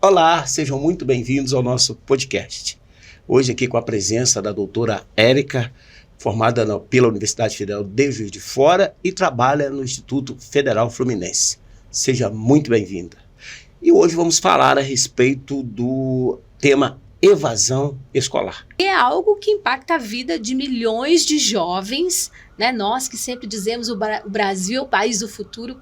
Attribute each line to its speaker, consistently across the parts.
Speaker 1: Olá, sejam muito bem-vindos ao nosso podcast. Hoje aqui com a presença da doutora Érica, formada pela Universidade Federal de Juiz de Fora e trabalha no Instituto Federal Fluminense. Seja muito bem-vinda. E hoje vamos falar a respeito do tema evasão escolar.
Speaker 2: É algo que impacta a vida de milhões de jovens, né? Nós que sempre dizemos o Brasil é o país do futuro,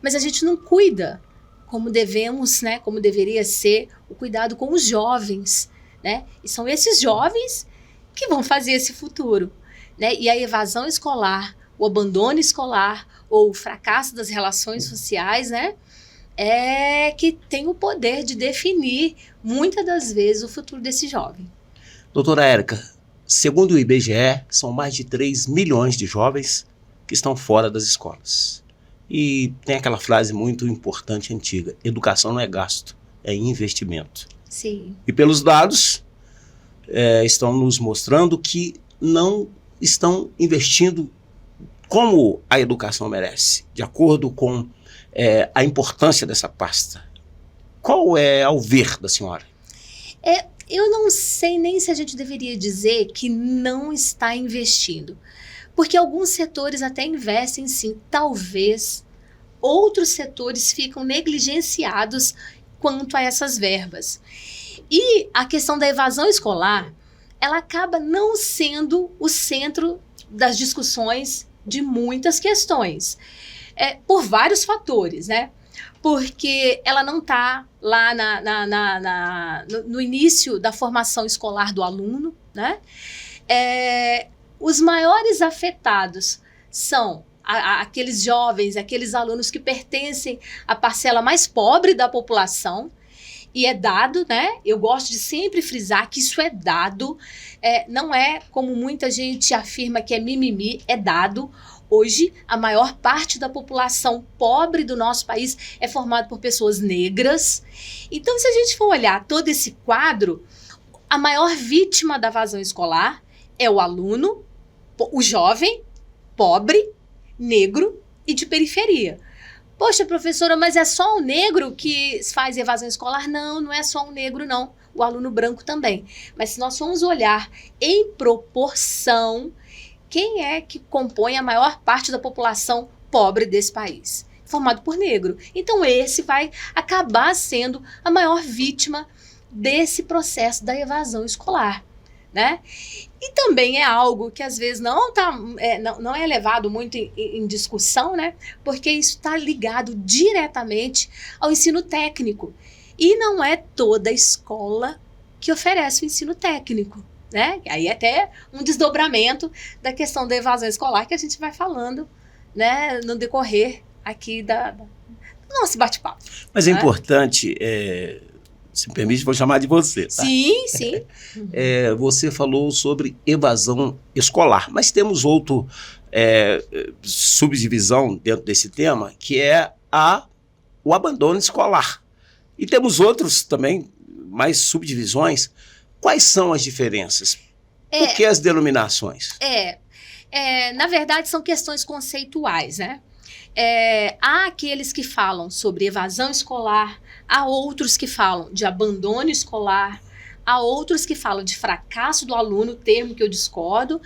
Speaker 2: mas a gente não cuida como devemos, né? Como deveria ser o cuidado com os jovens, né? E são esses jovens que vão fazer esse futuro, né? E a evasão escolar, o abandono escolar ou o fracasso das relações sociais, né? É que tem o poder de definir, muitas das vezes, o futuro desse jovem.
Speaker 1: Doutora Érica, segundo o IBGE, são mais de 3 milhões de jovens que estão fora das escolas. E tem aquela frase muito importante, antiga: educação não é gasto, é investimento.
Speaker 2: Sim.
Speaker 1: E pelos dados, estão nos mostrando que não estão investindo como a educação merece, de acordo com a importância dessa pasta. Qual é ao ver da senhora?
Speaker 2: Eu não sei nem se a gente deveria dizer que não está investindo, porque alguns setores até investem sim, talvez outros setores ficam negligenciados quanto a essas verbas. E a questão da evasão escolar, ela acaba não sendo o centro das discussões de muitas questões. Por vários fatores, né? Porque ela não está lá no início da formação escolar do aluno, né? Os maiores afetados são aqueles jovens, aqueles alunos que pertencem à parcela mais pobre da população, e é dado, né? Eu gosto de sempre frisar que isso é dado, não é como muita gente afirma que é mimimi, é dado. Hoje, a maior parte da população pobre do nosso país é formada por pessoas negras. Então, se a gente for olhar todo esse quadro, a maior vítima da evasão escolar é o aluno, o jovem, pobre, negro e de periferia. Poxa, professora, mas é só o negro que faz evasão escolar? Não, não é só o negro, não. O aluno branco também. Mas se nós formos olhar em proporção, quem é que compõe a maior parte da população pobre desse país? Formado por negro. Então esse vai acabar sendo a maior vítima desse processo da evasão escolar, né? E também é algo que às vezes não é levado muito em discussão, né? Porque isso está ligado diretamente ao ensino técnico. E não é toda escola que oferece o ensino técnico, né? Aí até um desdobramento da questão da evasão escolar que a gente vai falando, né, no decorrer aqui do nosso bate-papo.
Speaker 1: Mas é importante, se me permite, vou chamar de você, tá?
Speaker 2: Sim, sim.
Speaker 1: Você falou sobre evasão escolar, mas temos outra subdivisão dentro desse tema, que é o abandono escolar. E temos outros também, mais subdivisões. Quais são as diferenças? Por que as denominações?
Speaker 2: Na verdade, são questões conceituais, né? Há aqueles que falam sobre evasão escolar, há outros que falam de abandono escolar, há outros que falam de fracasso do aluno, termo que eu discordo,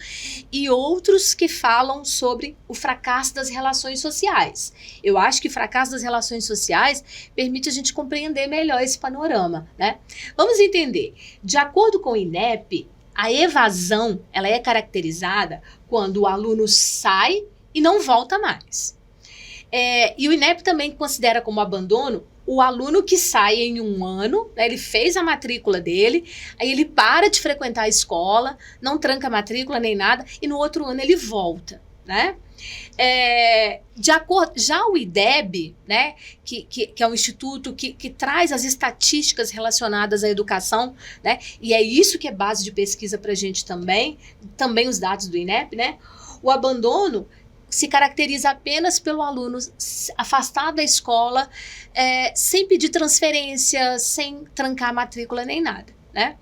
Speaker 2: e outros que falam sobre o fracasso das relações sociais. Eu acho que o fracasso das relações sociais permite a gente compreender melhor esse panorama, né? Vamos entender. De acordo com o INEP, a evasão ela é caracterizada quando o aluno sai e não volta mais. E o INEP também considera como abandono o aluno que sai em um ano, né, ele fez a matrícula dele, aí ele para de frequentar a escola, não tranca a matrícula nem nada, e no outro ano ele volta, né? Já o IDEB, né, que é um instituto que traz as estatísticas relacionadas à educação, né, e é isso que é base de pesquisa para a gente também os dados do INEP, né? O abandono se caracteriza apenas pelo aluno afastado da escola, sem pedir transferência, sem trancar a matrícula nem nada, né?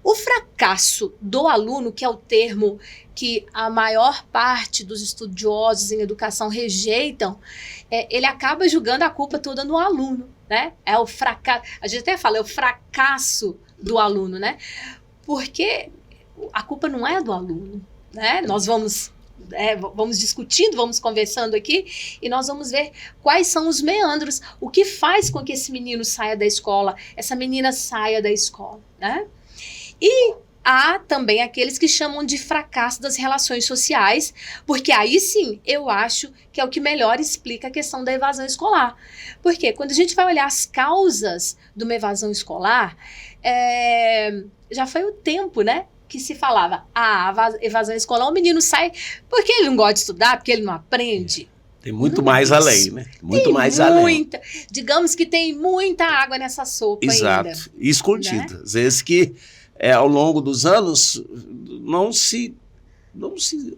Speaker 2: O fracasso do aluno, que é o termo que a maior parte dos estudiosos em educação rejeitam, ele acaba julgando a culpa toda no aluno, né? É o fracasso, a gente até fala, é o fracasso do aluno, né? Porque a culpa não é do aluno, né? Nós vamos discutindo, vamos conversando aqui e nós vamos ver quais são os meandros, o que faz com que esse menino saia da escola, essa menina saia da escola, né? E há também aqueles que chamam de fracasso das relações sociais, porque aí sim eu acho que é o que melhor explica a questão da evasão escolar. Porque quando a gente vai olhar as causas de uma evasão escolar, já foi o tempo, né? Que se falava, a evasão escolar, o menino sai porque ele não gosta de estudar, porque ele não aprende.
Speaker 1: Tem muito mais além, né? Muito mais além.
Speaker 2: Digamos que tem muita água nessa sopa ainda.
Speaker 1: Exato. E escondida. Né? Às vezes que ao longo dos anos não se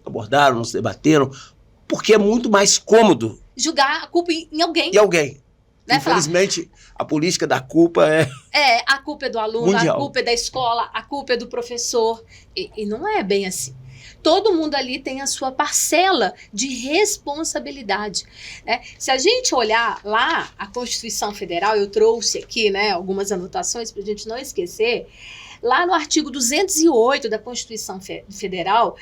Speaker 1: abordaram, não se debateram, porque é muito mais cômodo
Speaker 2: julgar a culpa em alguém.
Speaker 1: Em alguém. Né? Infelizmente, a política da culpa
Speaker 2: a culpa é do aluno, mundial. A culpa é da escola, a culpa é do professor. E não é bem assim. Todo mundo ali tem a sua parcela de responsabilidade, né? Se a gente olhar lá a Constituição Federal, eu trouxe aqui, né, algumas anotações para a gente não esquecer, lá no artigo 208 da Constituição Federal,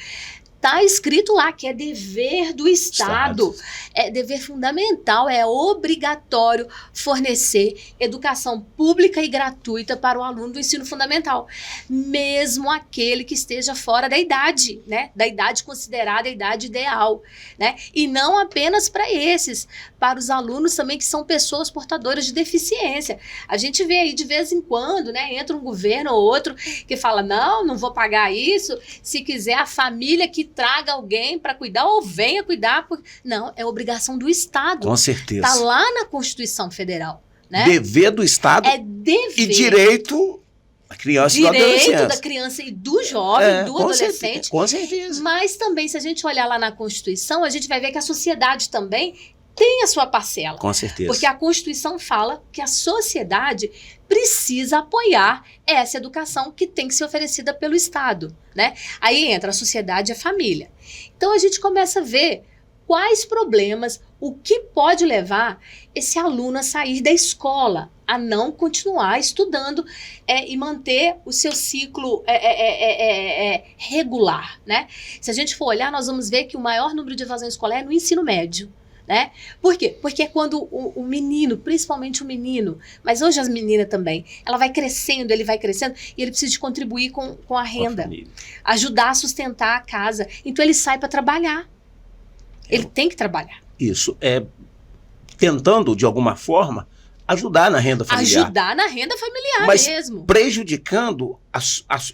Speaker 2: está escrito lá que é dever do Estado, é dever fundamental, é obrigatório fornecer educação pública e gratuita para o aluno do ensino fundamental, mesmo aquele que esteja fora da idade, né? Da idade considerada a idade ideal, né? E não apenas para esses, para os alunos também que são pessoas portadoras de deficiência. A gente vê aí de vez em quando, né? Entra um governo ou outro que fala, não vou pagar isso, se quiser a família que traga alguém para cuidar ou venha cuidar. Não, é obrigação do Estado.
Speaker 1: Com certeza.
Speaker 2: Está lá na Constituição Federal. Né?
Speaker 1: Dever do Estado e direito da criança e do adolescente.
Speaker 2: Direito da criança e do jovem, do adolescente.
Speaker 1: Com certeza.
Speaker 2: Mas também, se a gente olhar lá na Constituição, a gente vai ver que a sociedade também tem a sua parcela.
Speaker 1: Com certeza.
Speaker 2: Porque a Constituição fala que a sociedade precisa apoiar essa educação que tem que ser oferecida pelo Estado, né? Aí entra a sociedade e a família. Então a gente começa a ver quais problemas, o que pode levar esse aluno a sair da escola, a não continuar estudando e manter o seu ciclo regular, né? Se a gente for olhar, nós vamos ver que o maior número de evasão escolar é no ensino médio. Né? Por quê? Porque é quando o menino, principalmente o menino, mas hoje as meninas também, ela vai crescendo, ele vai crescendo e ele precisa de contribuir com a renda, ajudar a sustentar a casa. Então ele sai para trabalhar. Ele tem que trabalhar.
Speaker 1: Isso, tentando de alguma forma ajudar na renda familiar.
Speaker 2: Ajudar na renda familiar
Speaker 1: mas
Speaker 2: mesmo.
Speaker 1: Prejudicando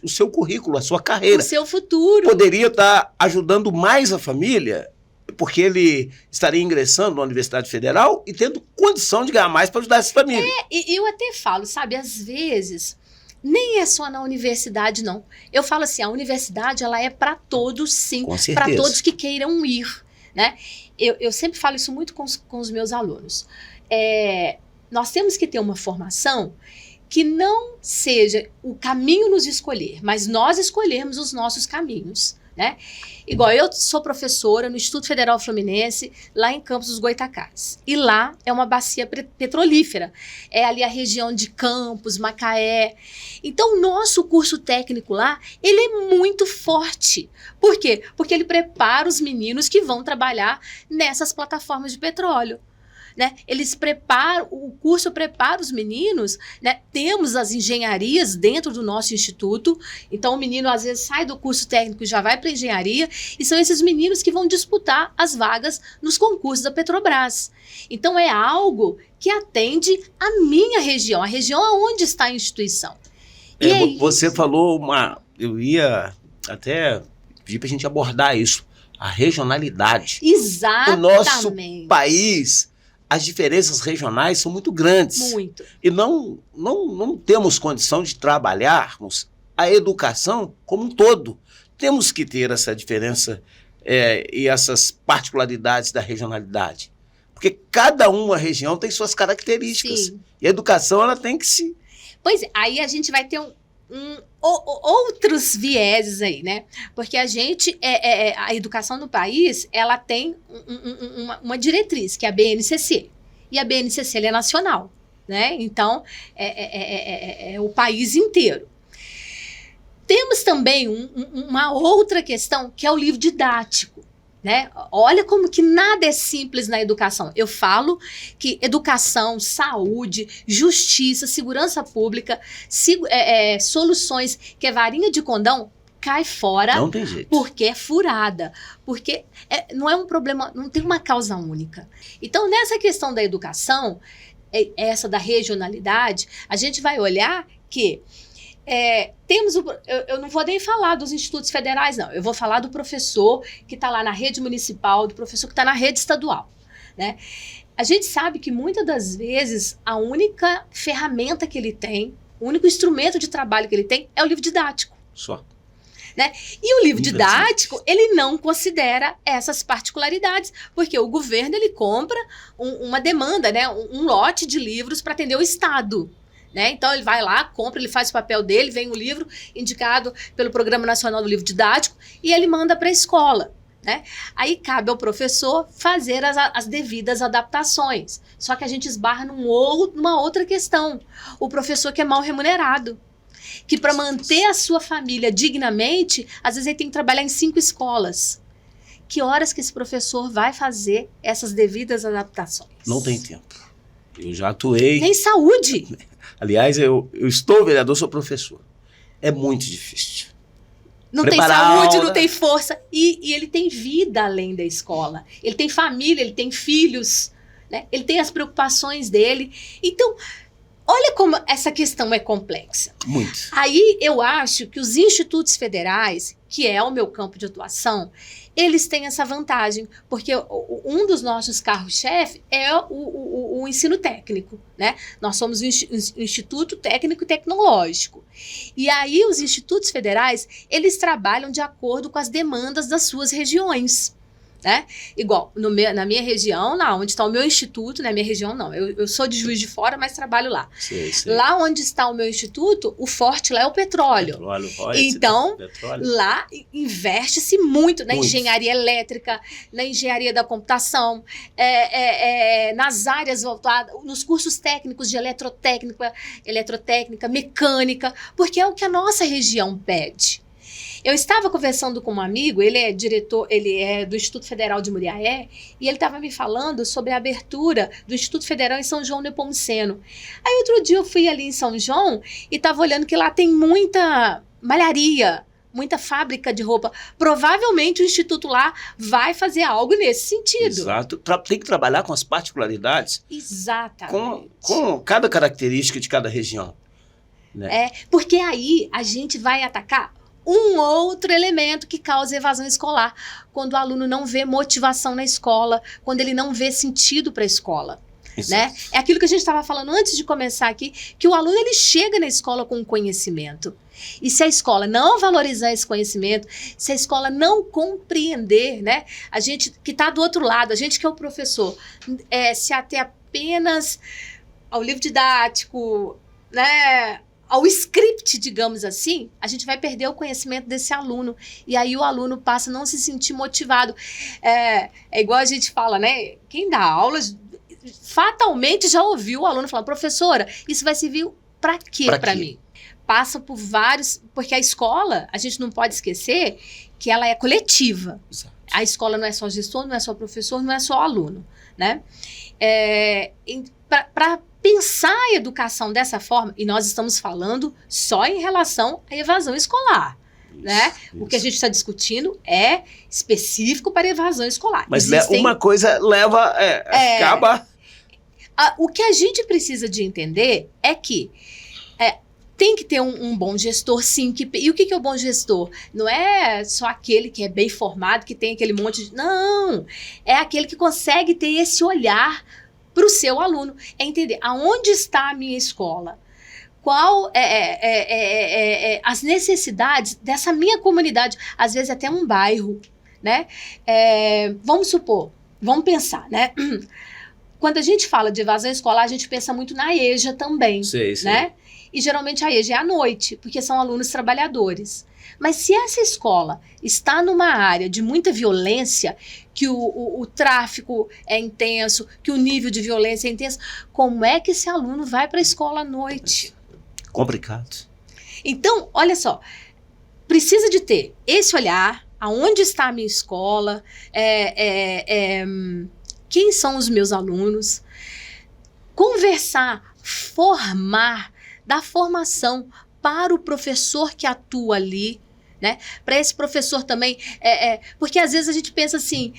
Speaker 1: o seu currículo, a sua carreira.
Speaker 2: O seu futuro.
Speaker 1: Poderia estar ajudando mais a família, porque ele estaria ingressando na Universidade Federal e tendo condição de ganhar mais para ajudar essa família.
Speaker 2: E eu até falo, sabe, às vezes, nem é só na universidade, não. Eu falo assim, a universidade, ela é para todos, sim, para todos que queiram ir, né? Eu sempre falo isso muito com os meus alunos. Nós temos que ter uma formação que não seja o caminho nos escolher, mas nós escolhermos os nossos caminhos, né? Igual eu sou professora no Instituto Federal Fluminense, lá em Campos dos Goytacazes. E lá é uma bacia petrolífera. É ali a região de Campos, Macaé. Então, o nosso curso técnico lá, ele é muito forte. Por quê? Porque ele prepara os meninos que vão trabalhar nessas plataformas de petróleo. Né? O curso prepara os meninos, né? Temos as engenharias dentro do nosso instituto, então o menino às vezes sai do curso técnico e já vai para a engenharia, e são esses meninos que vão disputar as vagas nos concursos da Petrobras. Então é algo que atende a minha região, a região onde está a instituição.
Speaker 1: Você falou eu ia até pedir para a gente abordar isso, a regionalidade.
Speaker 2: Exatamente.
Speaker 1: O nosso país, as diferenças regionais são muito grandes.
Speaker 2: Muito.
Speaker 1: E não temos condição de trabalharmos a educação como um todo. Temos que ter essa diferença e essas particularidades da regionalidade. Porque cada uma região tem suas características.
Speaker 2: Sim.
Speaker 1: E a educação ela tem que se...
Speaker 2: Pois é, aí a gente vai ter outros vieses aí, né? Porque a educação no país, ela tem uma diretriz, que é a BNCC. E a BNCC ela é nacional, né? Então, é o país inteiro. Temos também uma outra questão, que é o livro didático. Né? Olha como que nada é simples na educação. Eu falo que educação, saúde, justiça, segurança pública, soluções que é varinha de condão, cai fora.
Speaker 1: Não tem jeito.
Speaker 2: Porque é furada. Porque não é um problema, não tem uma causa única. Então, nessa questão da educação, essa da regionalidade, a gente vai olhar que eu não vou nem falar dos institutos federais, não. Eu vou falar do professor que está lá na rede municipal, do professor que está na rede estadual, né? A gente sabe que muitas das vezes a única ferramenta que ele tem, o único instrumento de trabalho que ele tem é o livro didático.
Speaker 1: Só.
Speaker 2: Né? E o livro didático, ele não considera essas particularidades, porque o governo ele compra uma demanda, né? Um lote de livros para atender o Estado. Né? Então ele vai lá, compra, ele faz o papel dele, vem o livro indicado pelo Programa Nacional do Livro Didático e ele manda para a escola. Né? Aí cabe ao professor fazer as devidas adaptações. Só que a gente esbarra numa outra questão. O professor que é mal remunerado. Que para manter a sua família dignamente, às vezes ele tem que trabalhar em 5 escolas. Que horas que esse professor vai fazer essas devidas adaptações?
Speaker 1: Não tem tempo. Eu já atuei.
Speaker 2: Nem saúde.
Speaker 1: Aliás, eu estou vereador, sou professor. É muito difícil.
Speaker 2: Não tem saúde, não tem força. E ele tem vida além da escola. Ele tem família, ele tem filhos, né? Ele tem as preocupações dele. Então, olha como essa questão é complexa.
Speaker 1: Muito.
Speaker 2: Aí eu acho que os institutos federais, que é o meu campo de atuação, eles têm essa vantagem, porque um dos nossos carros-chefe é o ensino técnico, né? Nós somos o Instituto Técnico e Tecnológico. E aí os institutos federais, eles trabalham de acordo com as demandas das suas regiões. Né? Igual, na minha região, lá onde está o meu instituto, na minha região não, eu sou de Juiz de Fora, mas trabalho lá.
Speaker 1: Sei.
Speaker 2: Lá onde está o meu instituto, o forte lá é o petróleo. Então, lá investe-se muito na engenharia elétrica, na engenharia da computação, nas áreas voltadas, nos cursos técnicos de eletrotécnica, mecânica, porque é o que a nossa região pede. Eu estava conversando com um amigo, ele é do Instituto Federal de Muriaé, e ele estava me falando sobre a abertura do Instituto Federal em São João Nepomuceno. Aí outro dia eu fui ali em São João e estava olhando que lá tem muita malharia, muita fábrica de roupa. Provavelmente o Instituto lá vai fazer algo nesse sentido.
Speaker 1: Exato. Tem que trabalhar com as particularidades.
Speaker 2: Exatamente.
Speaker 1: Com cada característica de cada região. Né?
Speaker 2: Porque aí a gente vai atacar um outro elemento que causa evasão escolar, quando o aluno não vê motivação na escola, quando ele não vê sentido para a escola. Né? É aquilo que a gente estava falando antes de começar aqui, que o aluno ele chega na escola com conhecimento. E se a escola não valorizar esse conhecimento, se a escola não compreender, né? A gente que está do outro lado, a gente que é o professor, se ater apenas ao livro didático, né? Ao script, digamos assim, a gente vai perder o conhecimento desse aluno. E aí o aluno passa a não se sentir motivado. É igual a gente fala, né? Quem dá aulas, fatalmente já ouviu o aluno falar, professora, isso vai servir para quê para mim? Passa por vários... Porque a escola, a gente não pode esquecer que ela é coletiva.
Speaker 1: Exato.
Speaker 2: A escola não é só gestor, não é só professor, não é só aluno, né? Para pensar a educação dessa forma, e nós estamos falando só em relação à evasão escolar, né? O que a gente está discutindo é específico para evasão escolar.
Speaker 1: Mas uma coisa acaba...
Speaker 2: O que a gente precisa de entender é que tem que ter um bom gestor, sim. E o que é o bom gestor? Não é só aquele que é bem formado, que tem aquele monte de... Não! É aquele que consegue ter esse olhar para o seu aluno. É entender aonde está a minha escola, qual as necessidades dessa minha comunidade, às vezes até um bairro, né? Vamos supor, vamos pensar, né? quando a gente fala de evasão escolar, a gente pensa muito na EJA também,
Speaker 1: Sei.
Speaker 2: né? E geralmente a EJA é à noite, porque são alunos trabalhadores. Mas se essa escola está numa área de muita violência, que o tráfico é intenso, que o nível de violência é intenso, como é que esse aluno vai para a escola à noite?
Speaker 1: Complicado.
Speaker 2: Então, olha só, precisa de ter esse olhar, aonde está a minha escola, quem são os meus alunos, conversar, formar, dar formação para o professor que atua ali, né? Para esse professor também, porque às vezes a gente pensa assim,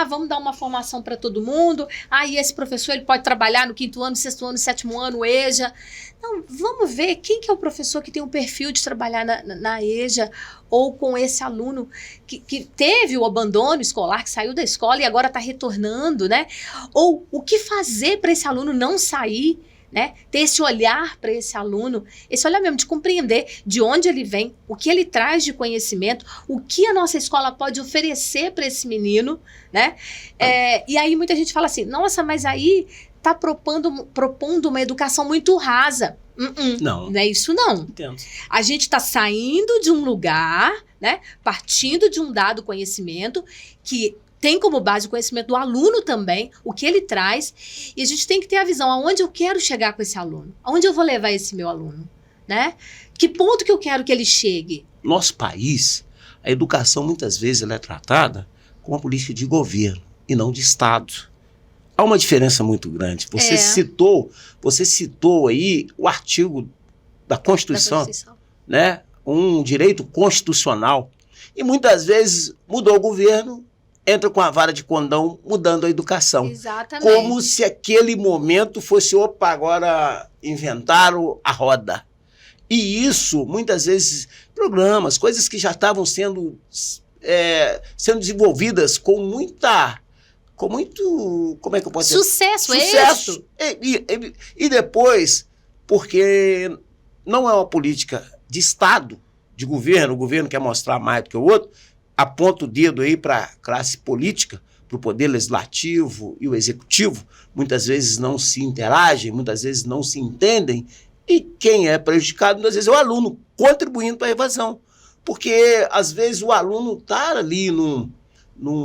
Speaker 2: vamos dar uma formação para todo mundo, e esse professor ele pode trabalhar no 5º ano, 6º ano, 7º ano, EJA. Não, vamos ver quem que é o professor que tem um perfil de trabalhar na EJA, ou com esse aluno que teve o abandono escolar, que saiu da escola e agora está retornando, né? Ou o que fazer para esse aluno não sair, né? Ter esse olhar para esse aluno, esse olhar mesmo de compreender de onde ele vem, o que ele traz de conhecimento, o que a nossa escola pode oferecer para esse menino, né? E aí muita gente fala assim, nossa, mas aí está propondo uma educação muito rasa. Não é isso não.
Speaker 1: Entendo.
Speaker 2: A gente está saindo de um lugar, né? Partindo de um dado conhecimento que tem como base o conhecimento do aluno também, o que ele traz, e a gente tem que ter a visão aonde eu quero chegar com esse aluno, aonde eu vou levar esse meu aluno, né? Que ponto que eu quero que ele chegue?
Speaker 1: Nosso país, a educação muitas vezes ela é tratada como uma política de governo e não de Estado. Há uma diferença muito grande. Você citou aí o artigo da Constituição, né? Um direito constitucional, e muitas vezes mudou o governo, entra com a vara de condão mudando a educação.
Speaker 2: Exatamente.
Speaker 1: Como se aquele momento fosse, agora inventaram a roda. E isso, muitas vezes, programas, coisas que já estavam sendo desenvolvidas com muito, como é que eu posso dizer?
Speaker 2: Sucesso.
Speaker 1: Êxito. E depois, porque não é uma política de Estado, de governo, o governo quer mostrar mais do que o outro, aponta o dedo aí para a classe política, para o poder legislativo e o executivo, muitas vezes não se interagem, muitas vezes não se entendem, e quem é prejudicado, muitas vezes, é o aluno, contribuindo para a evasão. Porque, às vezes, o aluno está ali num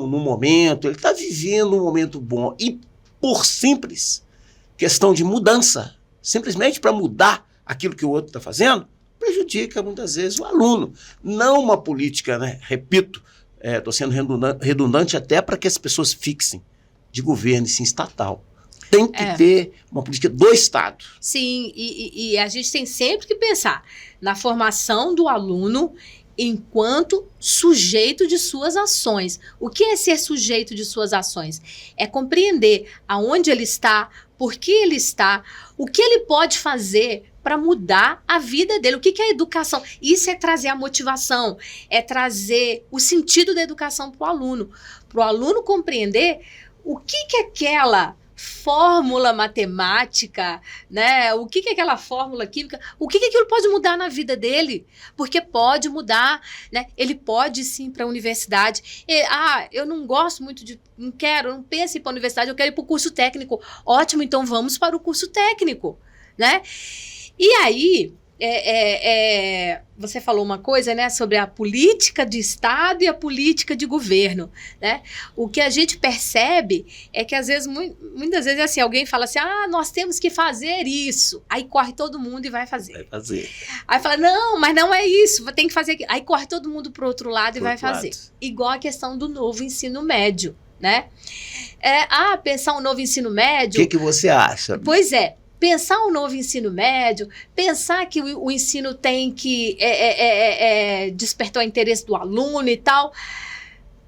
Speaker 1: momento, ele está vivendo um momento bom, e por simples questão de mudança, simplesmente para mudar aquilo que o outro está fazendo, prejudica muitas vezes o aluno. Não uma política, né? Repito, estou sendo redundante até para que as pessoas fixem de governo e sim estatal. Tem que ter uma política do Estado.
Speaker 2: Sim, e a gente tem sempre que pensar na formação do aluno enquanto sujeito de suas ações. O que é ser sujeito de suas ações? É compreender aonde ele está, por que ele está, o que ele pode fazer para mudar a vida dele. O que é a educação? Isso é trazer a motivação, é trazer o sentido da educação para o aluno compreender o que é aquela fórmula matemática, né? O que é aquela fórmula química, o que aquilo pode mudar na vida dele, porque pode mudar, né? Ele pode sim para a universidade. Eu não gosto muito não penso em ir para a universidade, eu quero ir para o curso técnico. Ótimo, então vamos para o curso técnico, né? E aí, você falou uma coisa, né, sobre a política de Estado e a política de governo, né? O que a gente percebe é que, às vezes, muitas vezes, assim, alguém fala assim, nós temos que fazer isso. Aí corre todo mundo e vai fazer.
Speaker 1: Vai fazer.
Speaker 2: Aí fala, não, mas não é isso, tem que fazer aquilo. Aí corre todo mundo para o outro lado e vai fazer. Igual a questão do novo ensino médio, né? Pensar um novo ensino médio...
Speaker 1: O que você acha?
Speaker 2: Pois é. Pensar um novo ensino médio, pensar que o ensino tem que despertar o interesse do aluno e tal.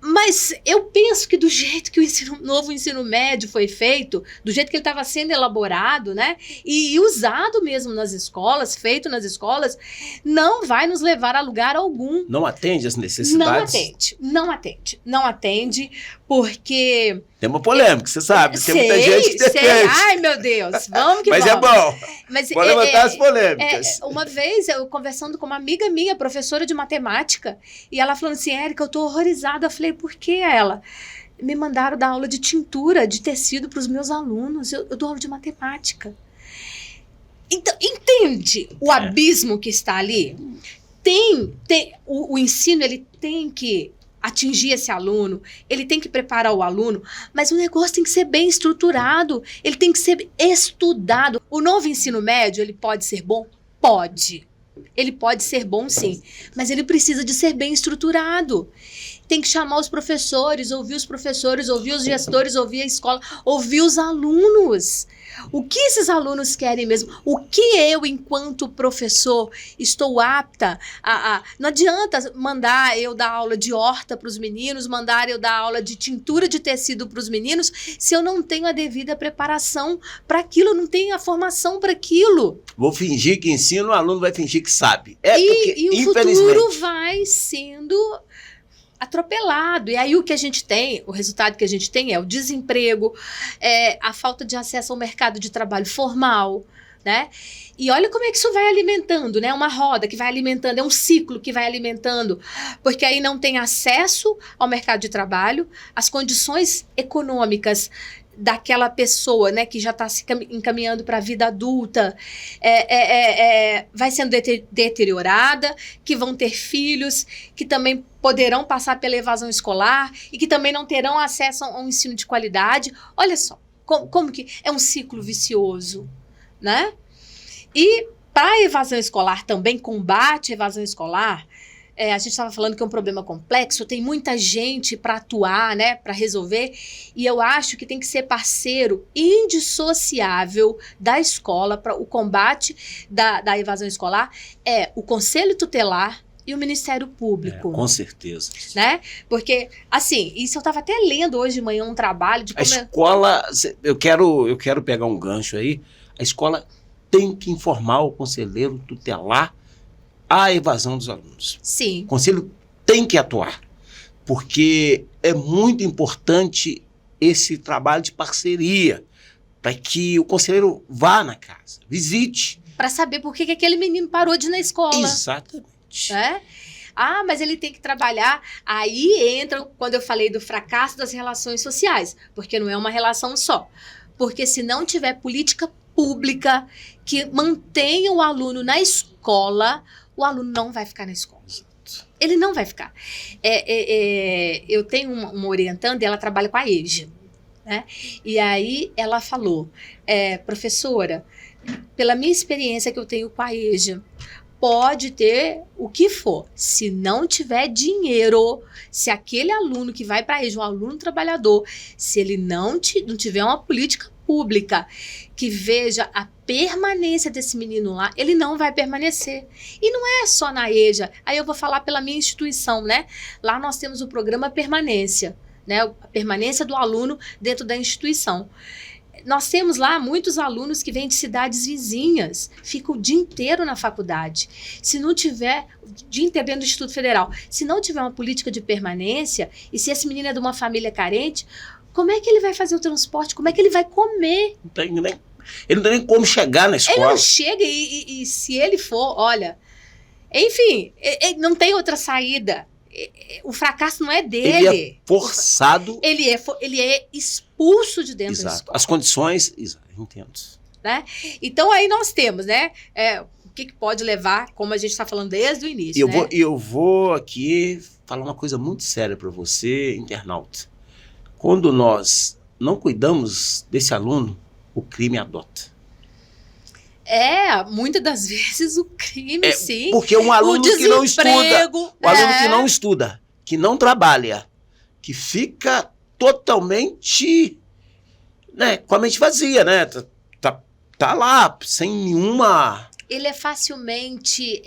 Speaker 2: Mas eu penso que do jeito que o novo ensino médio foi feito, do jeito que ele estava sendo elaborado, né, e usado mesmo nas escolas, feito nas escolas, não vai nos levar a lugar algum.
Speaker 1: Não atende às necessidades?
Speaker 2: Não atende, porque...
Speaker 1: Tem uma polêmica, você sabe. Tem muita gente que defende.
Speaker 2: Ai, meu Deus, vamos que
Speaker 1: Mas
Speaker 2: vamos.
Speaker 1: é bom. Vou levantar as polêmicas.
Speaker 2: Uma vez, eu conversando com uma amiga minha, professora de matemática, e ela falando assim, Érica, eu tô horrorizada. Eu falei, por que ela? me mandaram dar aula de tintura de tecido para os meus alunos. Eu dou aula de matemática. Então, entende o abismo que está ali? O ensino, ele tem que atingir esse aluno, ele tem que preparar o aluno, mas o negócio tem que ser bem estruturado, ele tem que ser estudado. O novo ensino médio, ele pode ser bom? Pode. Ele pode ser bom, sim, mas ele precisa de ser bem estruturado. Tem que chamar os professores, ouvir os gestores, ouvir a escola, ouvir os alunos. O que esses alunos querem mesmo? O que eu, enquanto professor, estou apta a... Não adianta mandar eu dar aula de horta para os meninos, mandar eu dar aula de tintura de tecido para os meninos, se eu não tenho a devida preparação para aquilo, não tenho a formação para aquilo.
Speaker 1: Vou fingir que ensino, o aluno vai fingir que sabe.
Speaker 2: E o futuro vai sendo atropelado. E aí o que a gente tem, o resultado que a gente tem é o desemprego, a falta de acesso ao mercado de trabalho formal, né? E olha como é que isso vai alimentando, né? Uma roda que vai alimentando, é um ciclo que vai alimentando, porque aí não tem acesso ao mercado de trabalho, as condições econômicas daquela pessoa, né, que já está se encaminhando para a vida adulta, vai sendo deteriorada, que vão ter filhos, que também poderão passar pela evasão escolar e que também não terão acesso a um ensino de qualidade. Olha só, como que é um ciclo vicioso, né? E para a evasão escolar também, combate à evasão escolar, a gente estava falando que é um problema complexo, tem muita gente para atuar, né, para resolver, e eu acho que tem que ser parceiro indissociável da escola para o combate da evasão escolar, o Conselho Tutelar e o Ministério Público.
Speaker 1: Com certeza.
Speaker 2: Né? Porque, assim, isso eu estava até lendo hoje de manhã um trabalho de como...
Speaker 1: A escola, eu quero pegar um gancho aí, a escola tem que informar o conselheiro tutelar a evasão dos alunos.
Speaker 2: Sim.
Speaker 1: O conselho tem que atuar, porque é muito importante esse trabalho de parceria, para que o conselheiro vá na casa, visite.
Speaker 2: Para saber por que aquele menino parou de ir na escola.
Speaker 1: Exatamente.
Speaker 2: Mas ele tem que trabalhar. Aí entra, quando eu falei do fracasso das relações sociais, porque não é uma relação só. Porque se não tiver política pública que mantenha o aluno na escola, o aluno não vai ficar na escola. Ele não vai ficar. Eu tenho uma orientanda e ela trabalha com a EJA, né? E aí ela falou, professora, pela minha experiência que eu tenho com a EJA, pode ter o que for. Se não tiver dinheiro, se aquele aluno que vai para a EJA, um aluno trabalhador, se ele não tiver uma política pública que veja a permanência desse menino lá, ele não vai permanecer. E não é só na EJA. Aí eu vou falar pela minha instituição, né? Lá nós temos o programa Permanência, né? A permanência do aluno dentro da instituição. Nós temos lá muitos alunos que vêm de cidades vizinhas, ficam o dia inteiro na faculdade. Se não tiver, o dia inteiro dentro do Instituto Federal, se não tiver uma política de permanência, e se esse menino é de uma família carente, como é que ele vai fazer o transporte? Como é que ele vai comer?
Speaker 1: Ele não tem nem como chegar na escola.
Speaker 2: Ele não chega e se ele for, olha... Enfim, não tem outra saída. O fracasso não é dele.
Speaker 1: Ele é forçado.
Speaker 2: Ele é expulso de dentro da escola.
Speaker 1: As condições, entendo.
Speaker 2: Né? Então aí nós temos, né? O que pode levar, como a gente está falando desde o início.
Speaker 1: Eu vou aqui falar uma coisa muito séria para você, internauta. Quando nós não cuidamos desse aluno, o crime adota.
Speaker 2: Muitas das vezes o crime, sim.
Speaker 1: Porque um aluno que não estuda, aluno que não estuda, que não trabalha, que fica totalmente, né, com a mente vazia, né? Tá lá, sem nenhuma...
Speaker 2: Ele é facilmente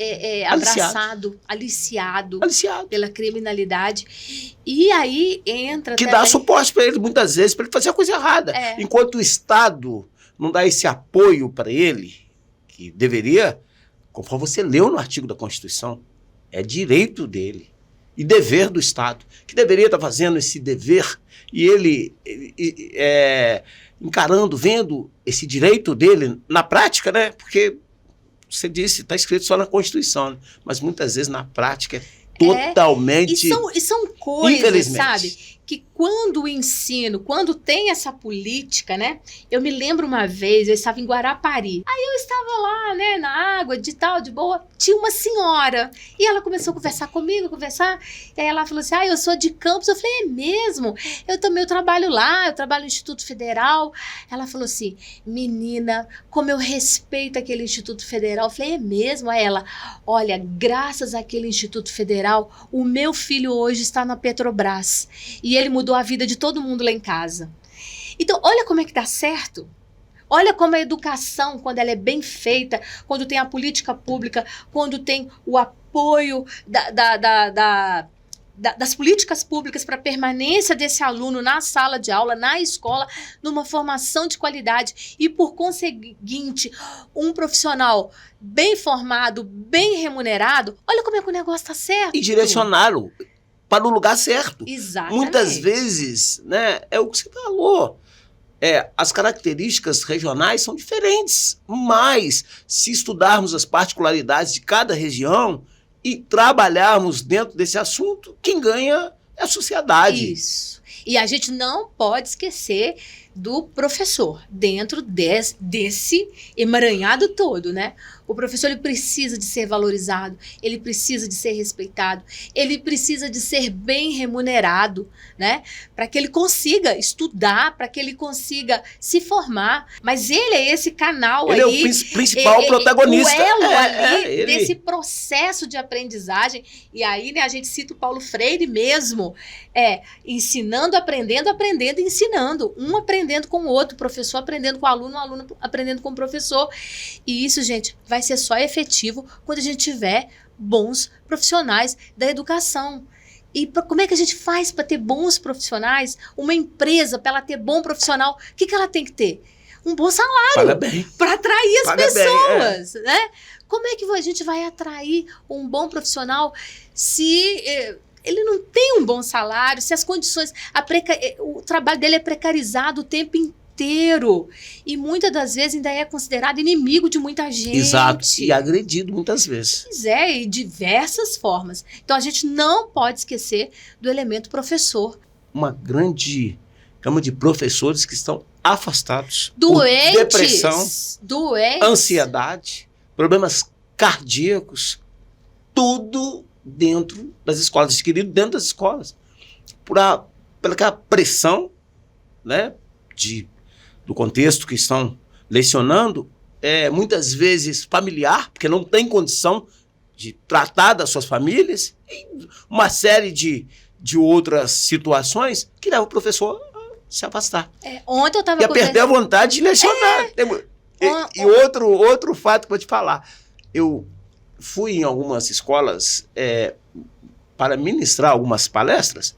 Speaker 2: abraçado, aliciado pela criminalidade. E aí entra...
Speaker 1: Que dá suporte para ele, muitas vezes, para ele fazer a coisa errada. Enquanto o Estado não dá esse apoio para ele, que deveria, conforme você leu no artigo da Constituição, é direito dele e dever do Estado, que deveria estar fazendo esse dever, e ele encarando, vendo esse direito dele na prática, né? Porque... Você disse, está escrito só na Constituição, né? Mas muitas vezes na prática é totalmente...
Speaker 2: E são coisas, sabe, que quando tem essa política, né? Eu me lembro uma vez, eu estava em Guarapari. Aí eu estava lá, né, na água, de boa. Tinha uma senhora. E ela começou a conversar comigo, E aí ela falou assim, eu sou de Campos. Eu falei, é mesmo? Eu trabalho lá, eu trabalho no Instituto Federal. Ela falou assim, menina, como eu respeito aquele Instituto Federal. Eu falei, é mesmo? Aí ela, olha, graças àquele Instituto Federal, o meu filho hoje está na Petrobras. E ele mudou a vida de todo mundo lá em casa. Então, olha como é que dá certo. Olha como a educação, quando ela é bem feita, quando tem a política pública, quando tem o apoio das políticas públicas para a permanência desse aluno na sala de aula, na escola, numa formação de qualidade e, por conseguinte, um profissional bem formado, bem remunerado, olha como é que o negócio está certo.
Speaker 1: E direcioná-lo para o lugar certo.
Speaker 2: Exatamente.
Speaker 1: Muitas vezes, né, é o que você falou, as características regionais são diferentes, mas se estudarmos as particularidades de cada região e trabalharmos dentro desse assunto, quem ganha é a sociedade.
Speaker 2: Isso. E a gente não pode esquecer do professor dentro desse emaranhado todo, né? O professor, ele precisa de ser valorizado, ele precisa de ser respeitado, ele precisa de ser bem remunerado, né? Para que ele consiga estudar, para que ele consiga se formar. Mas ele é esse canal
Speaker 1: ele
Speaker 2: aí.
Speaker 1: Ele é o principal protagonista.
Speaker 2: O elo ali desse processo de aprendizagem. E aí, né, a gente cita o Paulo Freire mesmo, ensinando, aprendendo, ensinando. Um aprendendo com o outro, o professor aprendendo com o aluno aprendendo com o professor. E isso, gente, vai ser só efetivo quando a gente tiver bons profissionais da educação. E como é que a gente faz para ter bons profissionais? Uma empresa, para ela ter bom profissional, o que ela tem que ter? Um bom salário para atrair as pessoas, né? Como é que a gente vai atrair um bom profissional se ele não tem um bom salário, se as condições, o trabalho dele é precarizado o tempo inteiro? E muitas das vezes ainda é considerado inimigo de muita gente.
Speaker 1: Exato, e agredido muitas vezes.
Speaker 2: Pois é, e diversas formas. Então a gente não pode esquecer do elemento professor.
Speaker 1: Uma grande gama de professores que estão afastados,
Speaker 2: doentes,
Speaker 1: por depressão, ansiedade, problemas cardíacos, tudo dentro das escolas, adquirido dentro das escolas, pela aquela pressão, né, do contexto que estão lecionando, muitas vezes familiar, porque não tem condição de tratar das suas famílias, e uma série de outras situações que levam o professor a se afastar.
Speaker 2: Ontem eu estava
Speaker 1: e a perder a vontade de lecionar. E outro fato que eu vou te falar, eu fui em algumas escolas para ministrar algumas palestras,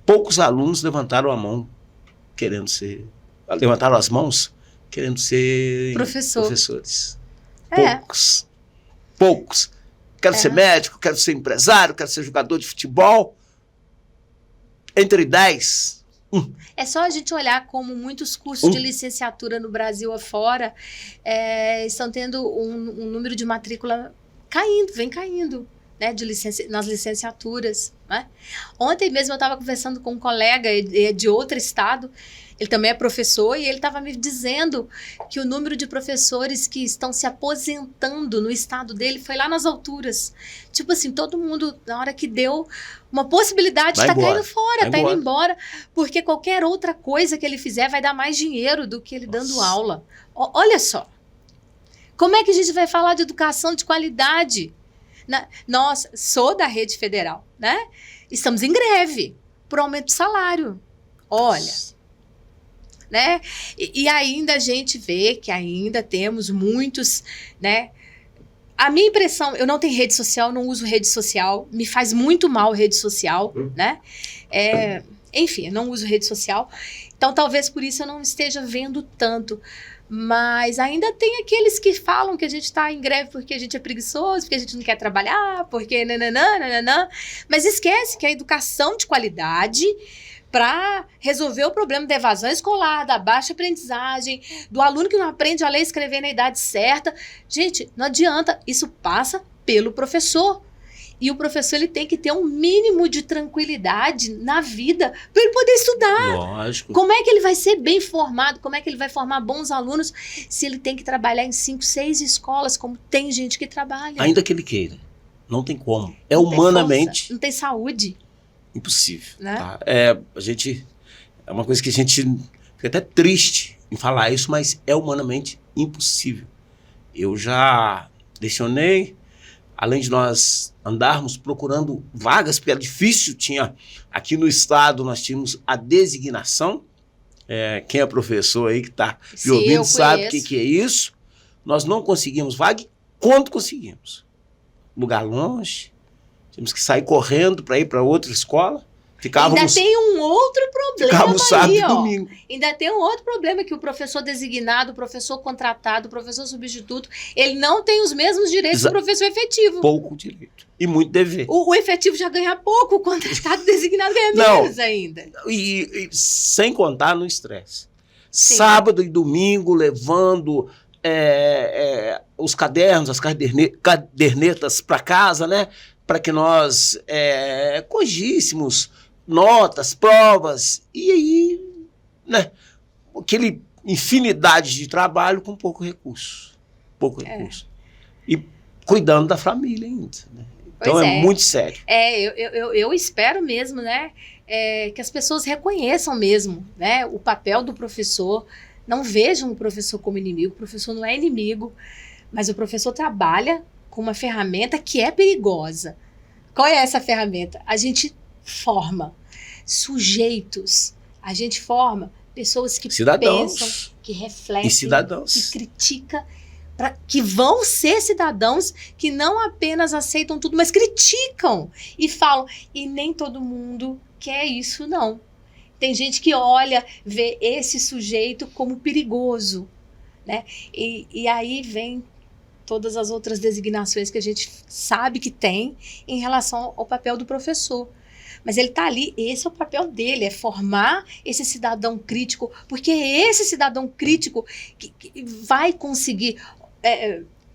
Speaker 1: poucos alunos levantaram as mãos querendo ser professores. Poucos. Quero ser médico, quero ser empresário, quero ser jogador de futebol. Entre 10,
Speaker 2: É só a gente olhar como muitos cursos de licenciatura no Brasil afora estão tendo um número de matrícula vem caindo, né, nas licenciaturas, né? Ontem mesmo eu estava conversando com um colega de outro estado, ele também é professor, e ele estava me dizendo que o número de professores que estão se aposentando no estado dele foi lá nas alturas. Tipo assim, todo mundo, na hora que deu uma possibilidade, está caindo fora, está indo embora, porque qualquer outra coisa que ele fizer vai dar mais dinheiro do que ele dando aula. Olha só, como é que a gente vai falar de educação de qualidade? Nossa, sou da rede federal, né? Estamos em greve por aumento de salário. Olha, né? E ainda a gente vê que ainda temos muitos, né? A minha impressão, eu não tenho rede social, não uso rede social, me faz muito mal rede social, né? Enfim, eu não uso rede social, então talvez por isso eu não esteja vendo tanto. Mas ainda tem aqueles que falam que a gente está em greve porque a gente é preguiçoso, porque a gente não quer trabalhar, porque nananã. Mas esquece que a educação de qualidade, para resolver o problema da evasão escolar, da baixa aprendizagem, do aluno que não aprende a ler e escrever na idade certa, gente, não adianta, isso passa pelo professor. E o professor ele tem que ter um mínimo de tranquilidade na vida para ele poder estudar.
Speaker 1: Lógico.
Speaker 2: Como é que ele vai ser bem formado? Como é que ele vai formar bons alunos se ele tem que trabalhar em 5, 6 escolas, como tem gente que trabalha?
Speaker 1: Ainda que ele queira. Não tem como. É
Speaker 2: Não tem
Speaker 1: humanamente
Speaker 2: força, não tem saúde.
Speaker 1: impossível.
Speaker 2: Né?
Speaker 1: Tá? É uma coisa que a gente fica até triste em falar isso, mas é humanamente impossível. Eu já lecionei, além de nós andarmos procurando vagas, porque era difícil, aqui no estado nós tínhamos a designação, quem é professor aí que está me ouvindo sabe o que é isso, nós não conseguimos vaga e quando conseguimos? Lugar longe, tínhamos que sair correndo para ir para outra escola,
Speaker 2: Ainda tem um outro problema
Speaker 1: ficávamos sábado
Speaker 2: aí,
Speaker 1: e domingo.
Speaker 2: Ainda tem um outro problema, que o professor designado, o professor contratado, o professor substituto, ele não tem os mesmos direitos do professor efetivo.
Speaker 1: Pouco direito. E muito dever.
Speaker 2: O efetivo já ganha pouco, o contratado designado ganha menos ainda.
Speaker 1: E sem contar no estresse. Sábado e domingo levando os cadernos, as cadernetas para casa, né? Para que nós corrigíssemos notas, provas, e aí, né, aquele infinidade de trabalho com pouco recurso. E cuidando da família ainda, né? Então é muito sério.
Speaker 2: Eu espero mesmo, né, que as pessoas reconheçam mesmo, né, o papel do professor, não vejam o professor como inimigo, o professor não é inimigo, mas o professor trabalha com uma ferramenta que é perigosa. Qual é essa ferramenta? A gente forma sujeitos, a gente forma pessoas que pensam, que refletem, que criticam, que vão ser cidadãos que não apenas aceitam tudo, mas criticam e falam. E nem todo mundo quer isso, não. Tem gente que olha, vê esse sujeito como perigoso, né? E aí vem todas as outras designações que a gente sabe que tem em relação ao papel do professor. Mas ele está ali, esse é o papel dele, é formar esse cidadão crítico, porque é esse cidadão crítico que vai conseguir...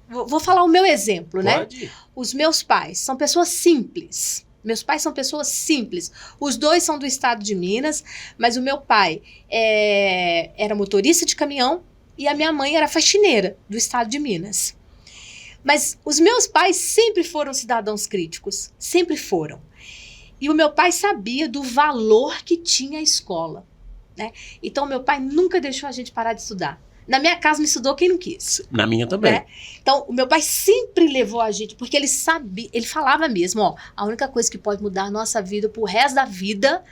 Speaker 2: vou falar o meu exemplo,
Speaker 1: Pode.
Speaker 2: Né? Os meus pais são pessoas simples. Meus pais são pessoas simples. Os dois são do estado de Minas, mas o meu pai era motorista de caminhão e a minha mãe era faxineira do estado de Minas. Mas os meus pais sempre foram cidadãos críticos, sempre foram. E o meu pai sabia do valor que tinha a escola, né? Então, meu pai nunca deixou a gente parar de estudar. Na minha casa, me estudou quem não quis.
Speaker 1: Na minha também. Né?
Speaker 2: Então, o meu pai sempre levou a gente, porque ele sabia, ele falava mesmo, ó, a única coisa que pode mudar a nossa vida pro resto da vida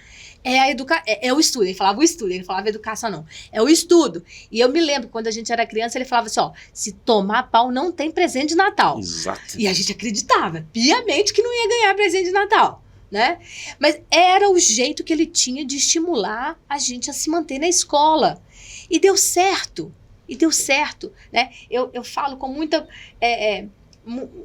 Speaker 2: é o estudo. Ele falava o estudo, ele falava educação não. É o estudo. E eu me lembro, quando a gente era criança, ele falava assim, ó, se tomar pau não tem presente de Natal.
Speaker 1: Exato.
Speaker 2: E a gente acreditava, piamente, que não ia ganhar presente de Natal, né? Mas era o jeito que ele tinha de estimular a gente a se manter na escola. E deu certo. Né? Eu falo com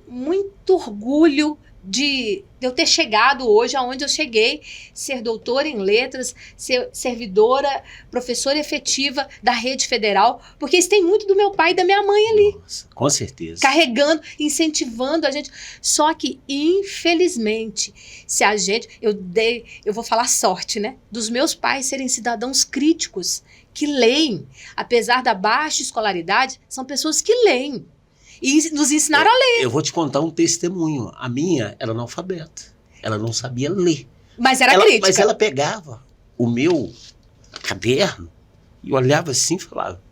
Speaker 2: muito orgulho de eu ter chegado hoje aonde eu cheguei, ser doutora em letras, ser servidora, professora efetiva da rede federal, porque isso tem muito do meu pai e da minha mãe ali.
Speaker 1: Nossa, com certeza.
Speaker 2: Carregando, incentivando a gente. Só que, infelizmente, se a gente... Eu vou falar sorte, né? Dos meus pais serem cidadãos críticos, que leem. Apesar da baixa escolaridade, são pessoas que leem. E nos ensinaram a ler.
Speaker 1: Eu vou te contar um testemunho. A minha era analfabeta. Ela não sabia ler.
Speaker 2: Mas era crítica.
Speaker 1: Mas ela pegava o meu caderno e olhava assim e falava,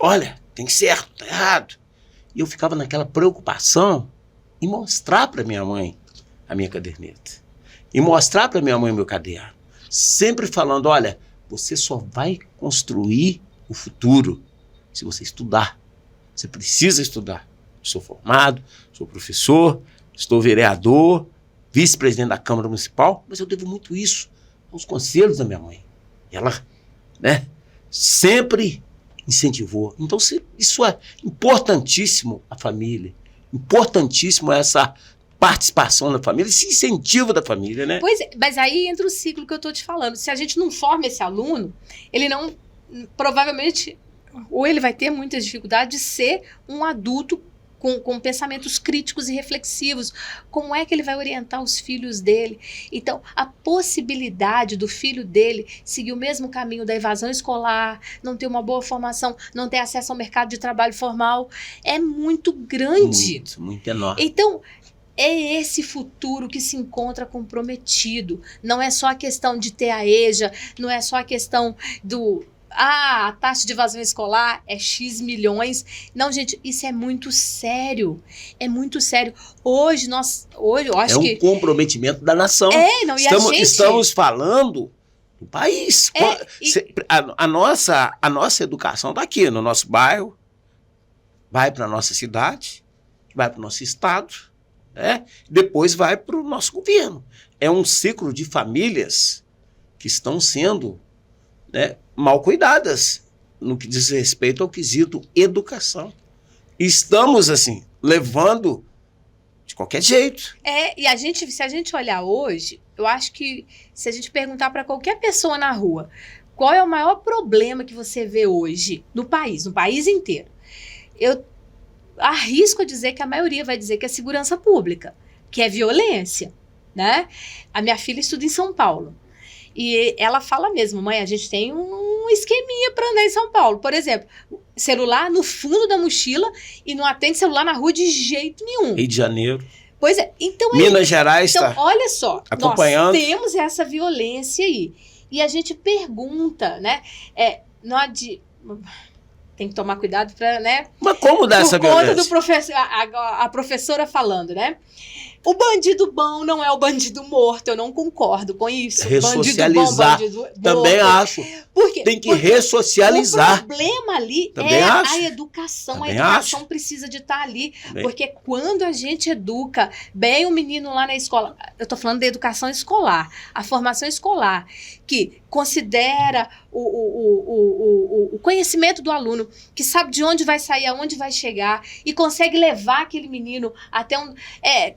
Speaker 1: olha, tem certo, tá errado. E eu ficava naquela preocupação em mostrar para minha mãe a minha caderneta. E mostrar para minha mãe o meu caderno. Sempre falando, olha, você só vai construir o futuro se você estudar. Você precisa estudar. Sou formado, sou professor, estou vereador, vice-presidente da Câmara Municipal, mas eu devo muito isso aos conselhos da minha mãe. Ela, né, sempre incentivou. Então, isso é importantíssimo a família, importantíssimo essa participação da família, esse incentivo da família, né?
Speaker 2: Pois é, mas aí entra o ciclo que eu estou te falando. Se a gente não forma esse aluno, ele não, provavelmente... ou ele vai ter muita dificuldade de ser um adulto com pensamentos críticos e reflexivos. Como é que ele vai orientar os filhos dele? Então, a possibilidade do filho dele seguir o mesmo caminho da evasão escolar, não ter uma boa formação, não ter acesso ao mercado de trabalho formal, é muito grande.
Speaker 1: Muito enorme.
Speaker 2: Então, é esse futuro que se encontra comprometido. Não é só a questão de ter a EJA, não é só a questão a taxa de evasão escolar é X milhões. Não, gente, isso é muito sério. É muito sério. Hoje eu acho que...
Speaker 1: É um comprometimento da nação.
Speaker 2: Não,
Speaker 1: Estamos falando do país. A nossa educação está aqui, no nosso bairro, vai para a nossa cidade, vai para o nosso estado, depois vai para o nosso governo. É um ciclo de famílias que estão sendo mal cuidadas no que diz respeito ao quesito educação. Estamos, assim, levando de qualquer jeito.
Speaker 2: E se a gente olhar hoje, eu acho que se a gente perguntar para qualquer pessoa na rua qual é o maior problema que você vê hoje no país inteiro, eu arrisco a dizer que a maioria vai dizer que é segurança pública, que é violência, né? A minha filha estuda em São Paulo. E ela fala mesmo, mãe, a gente tem um esqueminha para andar em São Paulo. Por exemplo, celular no fundo da mochila e não atende celular na rua de jeito nenhum.
Speaker 1: Rio de Janeiro.
Speaker 2: Pois é. Então,
Speaker 1: Minas Gerais
Speaker 2: então, olha só,
Speaker 1: acompanhando.
Speaker 2: Nós temos essa violência aí. E a gente pergunta, né? Tem que tomar cuidado para, né?
Speaker 1: Mas como dar essa violência?
Speaker 2: Por conta do professor, a professora falando, né? O bandido bom não é o bandido morto. Eu não concordo com isso.
Speaker 1: Ressocializar.
Speaker 2: Bandido bom, bandido
Speaker 1: Também
Speaker 2: morto.
Speaker 1: acho.
Speaker 2: Por quê?
Speaker 1: Tem que ressocializar.
Speaker 2: O problema ali
Speaker 1: Também
Speaker 2: é
Speaker 1: acho.
Speaker 2: a educação.
Speaker 1: Também
Speaker 2: A educação precisa de estar ali.
Speaker 1: Também.
Speaker 2: Porque quando a gente educa bem o menino lá na escola, eu estou falando da educação escolar, a formação escolar, que considera o conhecimento do aluno, que sabe de onde vai sair, aonde vai chegar, e consegue levar aquele menino até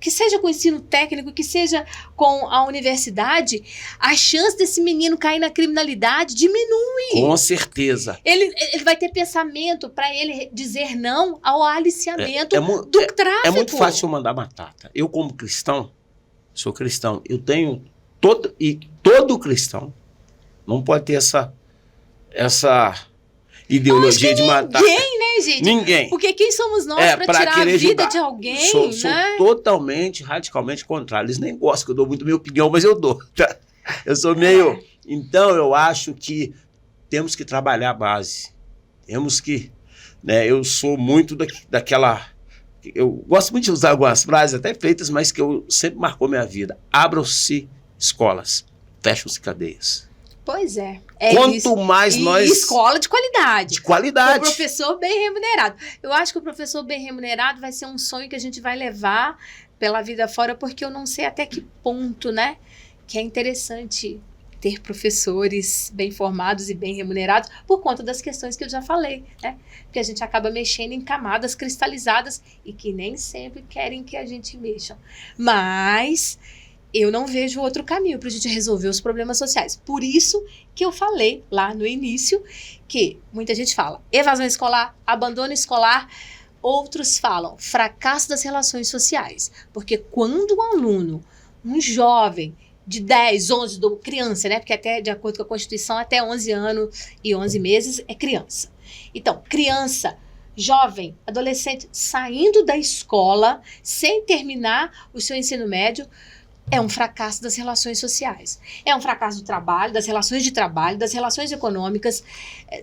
Speaker 2: que seja com ensino técnico, que seja com a universidade, a chance desse menino cair na criminalidade diminui.
Speaker 1: Com certeza.
Speaker 2: Ele vai ter pensamento para ele dizer não ao aliciamento do tráfico.
Speaker 1: É muito fácil eu mandar batata. Eu, como cristão, sou cristão, eu tenho todo cristão não pode ter essa ideologia de matar.
Speaker 2: Ninguém, né, gente?
Speaker 1: Ninguém.
Speaker 2: Porque quem somos nós para tirar a vida julgar. De alguém,
Speaker 1: sou
Speaker 2: né?
Speaker 1: Totalmente, radicalmente contrário. Eles nem gostam que eu dou muito minha opinião, mas eu dou. Tá? Eu sou meio... Então, eu acho que temos que trabalhar a base. Temos que... eu sou muito daquela... Eu gosto muito de usar algumas frases até feitas, mas que eu sempre marcou minha vida. Abram-se escolas, fecham-se cadeias.
Speaker 2: Pois é.
Speaker 1: Quanto
Speaker 2: isso.
Speaker 1: mais nós...
Speaker 2: Escola de qualidade.
Speaker 1: De qualidade.
Speaker 2: Com o professor bem remunerado. Eu acho que o professor bem remunerado vai ser um sonho que a gente vai levar pela vida fora, porque eu não sei até que ponto, né, que é interessante ter professores bem formados e bem remunerados por conta das questões que eu já falei, né? Porque a gente acaba mexendo em camadas cristalizadas e que nem sempre querem que a gente mexa. Mas... eu não vejo outro caminho para a gente resolver os problemas sociais. Por isso que eu falei lá no início que muita gente fala evasão escolar, abandono escolar, outros falam fracasso das relações sociais. Porque quando um aluno, um jovem de 10, 11, criança, né? Porque até, de acordo com a Constituição, até 11 anos e 11 meses é criança. Então, criança, jovem, adolescente, saindo da escola sem terminar o seu ensino médio, é um fracasso das relações sociais. É um fracasso do trabalho, das relações de trabalho, das relações econômicas,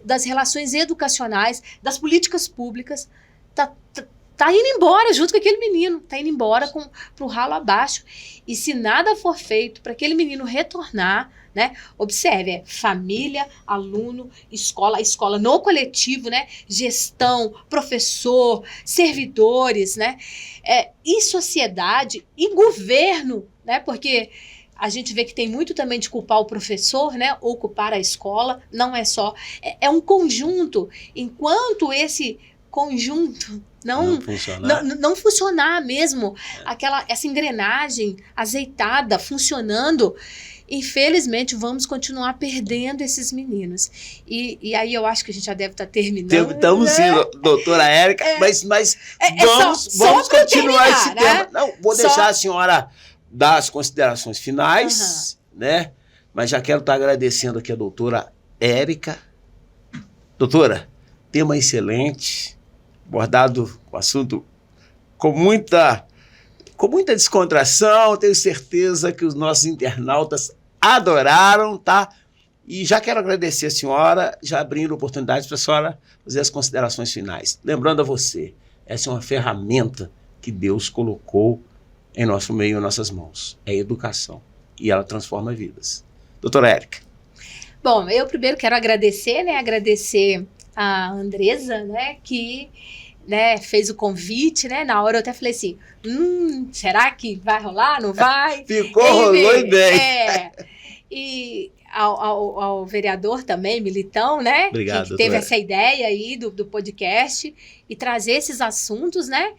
Speaker 2: das relações educacionais, das políticas públicas. Tá indo embora junto com aquele menino. Tá indo embora pro ralo abaixo. E se nada for feito para aquele menino retornar, né? Observe, família, aluno, escola no coletivo, né? Gestão, professor, servidores, né? E sociedade, e governo, né? Porque a gente vê que tem muito também de culpar o professor, né? Ou culpar a escola, não é só. É um conjunto. Enquanto esse conjunto não funcionar mesmo, essa engrenagem azeitada, funcionando, infelizmente, vamos continuar perdendo esses meninos. E aí eu acho que a gente já deve estar terminando.
Speaker 1: Estamos sim, doutora Érica, mas vamos continuar esse tema. Não, vou deixar a senhora dar as considerações finais, né? Mas já quero estar agradecendo aqui a doutora Érica. Doutora, tema excelente, abordado o assunto com muita descontração. Tenho certeza que os nossos internautas adoraram, tá? E já quero agradecer a senhora, já abrindo oportunidades para a senhora fazer as considerações finais. Lembrando a você, essa é uma ferramenta que Deus colocou em nosso meio, em nossas mãos. É a educação. E ela transforma vidas. Doutora Érica.
Speaker 2: Bom, eu primeiro quero agradecer, né? Agradecer a Andresa, né? Que fez o convite, né? Na hora eu até falei assim, será que vai rolar? Não vai?
Speaker 1: Rolou ideia.
Speaker 2: E ao vereador também, Militão, né?
Speaker 1: Obrigado,
Speaker 2: que teve essa ideia aí do podcast e trazer esses assuntos, né?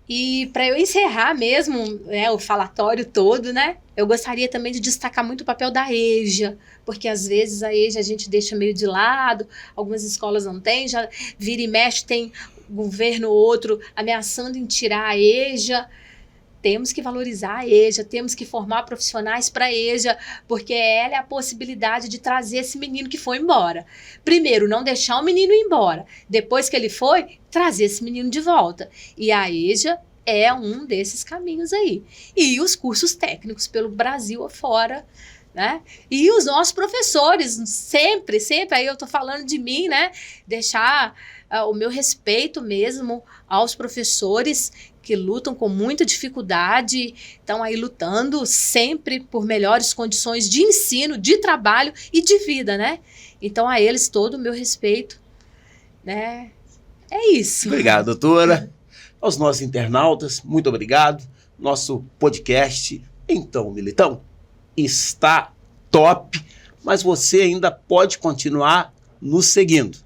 Speaker 2: E para eu encerrar mesmo, né, o falatório todo, né? Eu gostaria também de destacar muito o papel da EJA, porque às vezes a EJA a gente deixa meio de lado, algumas escolas não têm, já vira e mexe, tem governo ou outro ameaçando em tirar a EJA. Temos que valorizar a EJA, temos que formar profissionais para a EJA, porque ela é a possibilidade de trazer esse menino que foi embora. Primeiro, não deixar o menino ir embora. Depois que ele foi, trazer esse menino de volta. E a EJA é um desses caminhos aí. E os cursos técnicos pelo Brasil afora, né? E os nossos professores, sempre, aí eu estou falando de mim, né? Deixar o meu respeito mesmo aos professores que lutam com muita dificuldade, estão aí lutando sempre por melhores condições de ensino, de trabalho e de vida, né? Então, a eles todo o meu respeito, né? É isso.
Speaker 1: Obrigado, doutora. Aos nossos internautas, muito obrigado. Nosso podcast, Então, Militão, está top, mas você ainda pode continuar nos seguindo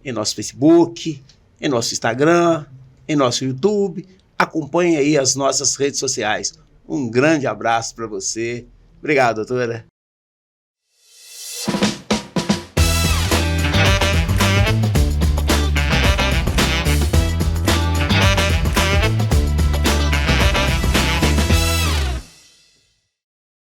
Speaker 1: em nosso Facebook, em nosso Instagram, em nosso YouTube. Acompanhe aí as nossas redes sociais. Um grande abraço para você. Obrigado, doutora.